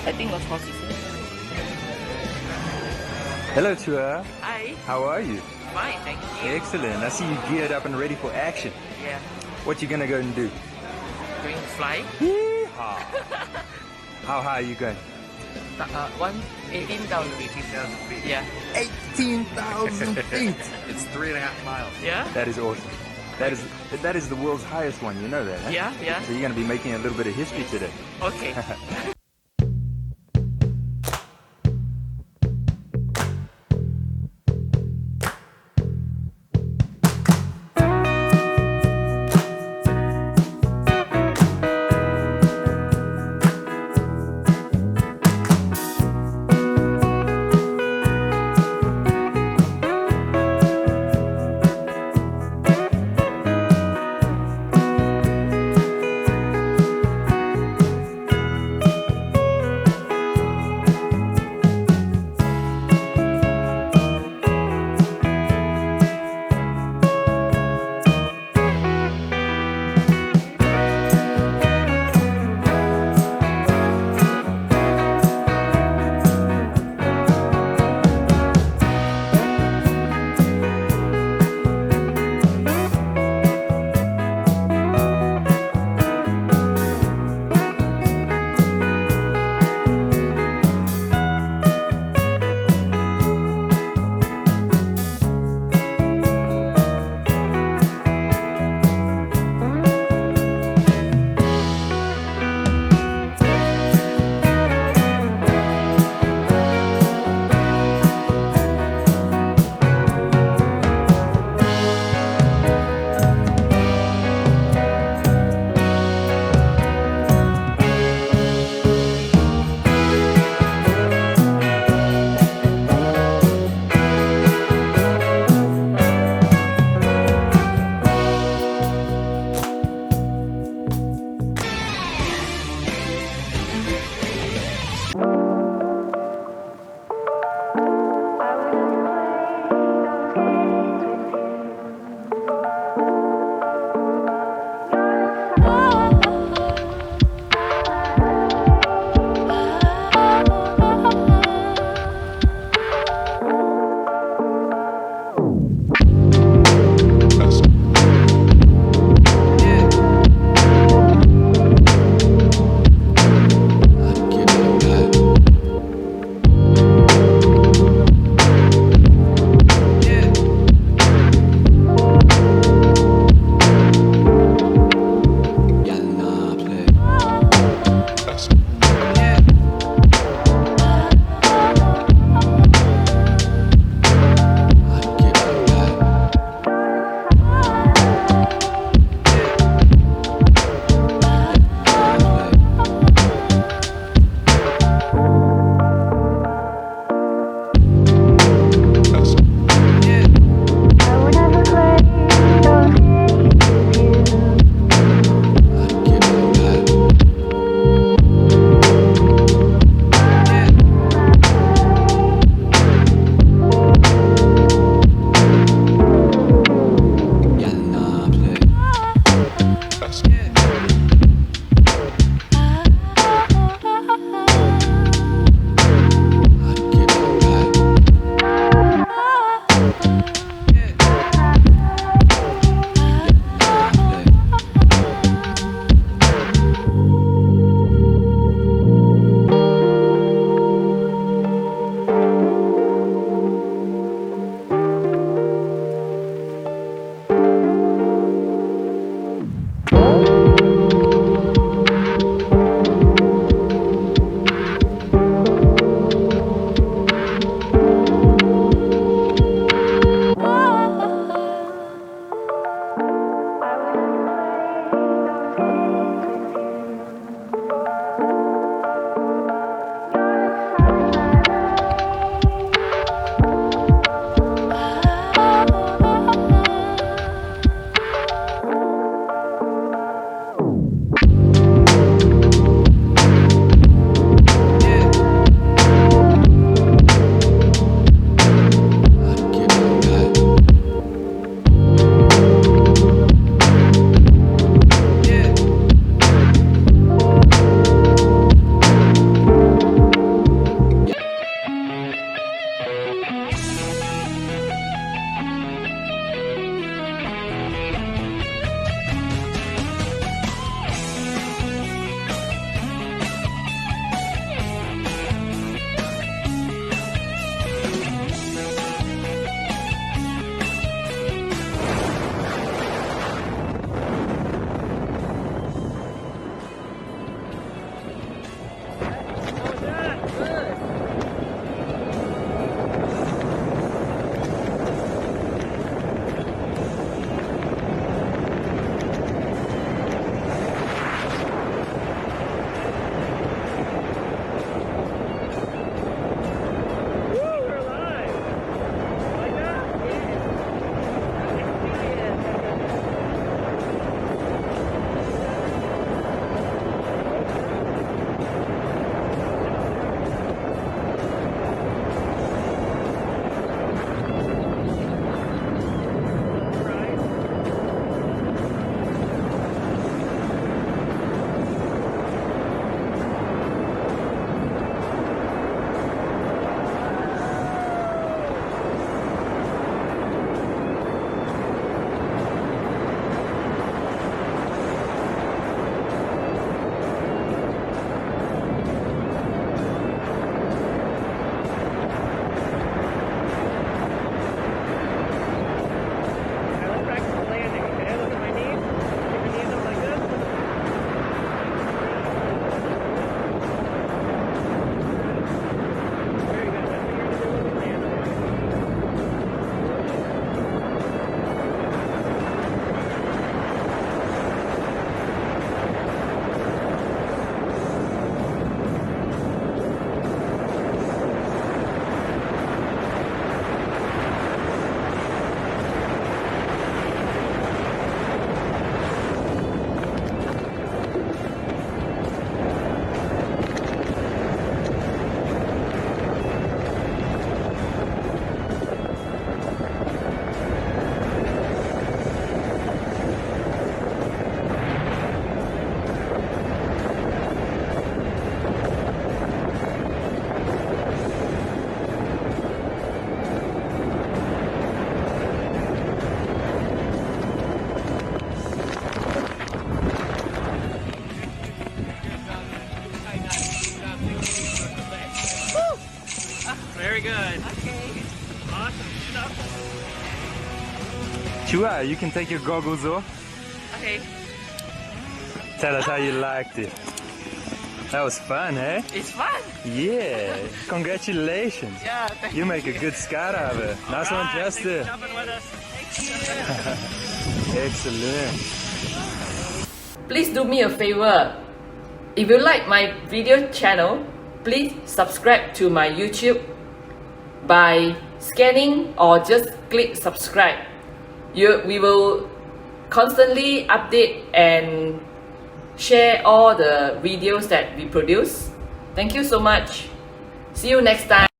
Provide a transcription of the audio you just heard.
I think it was 4 seasons. Hello tour. Hi. How are you? Fine, thank you. Excellent. I see you geared up and ready for action. Yeah. What you gonna go and do? Going to fly. Yeehaw. How high are you going? 18,000. 18,000 feet. Yeah. 18,000 feet. It's 3.5 miles. Yeah? That is awesome. That is the world's highest one. You know that, huh? Yeah, yeah. So you're gonna be making a little bit of history today. Okay. good. Okay. Awesome stuff. Chua, you can take your goggles off. Okay. Tell us how you liked it. That was fun, eh? It's fun. Yeah. Congratulations. Yeah, thank You make a good skydiver. Nice one, Thanks for Chester. jumping with us. Thank you. Excellent. Please do me a favor. If you like my video channel, please subscribe to my YouTube by scanning or just click subscribe. We will constantly update and share all the videos that we produce. Thank you so much. See you next time.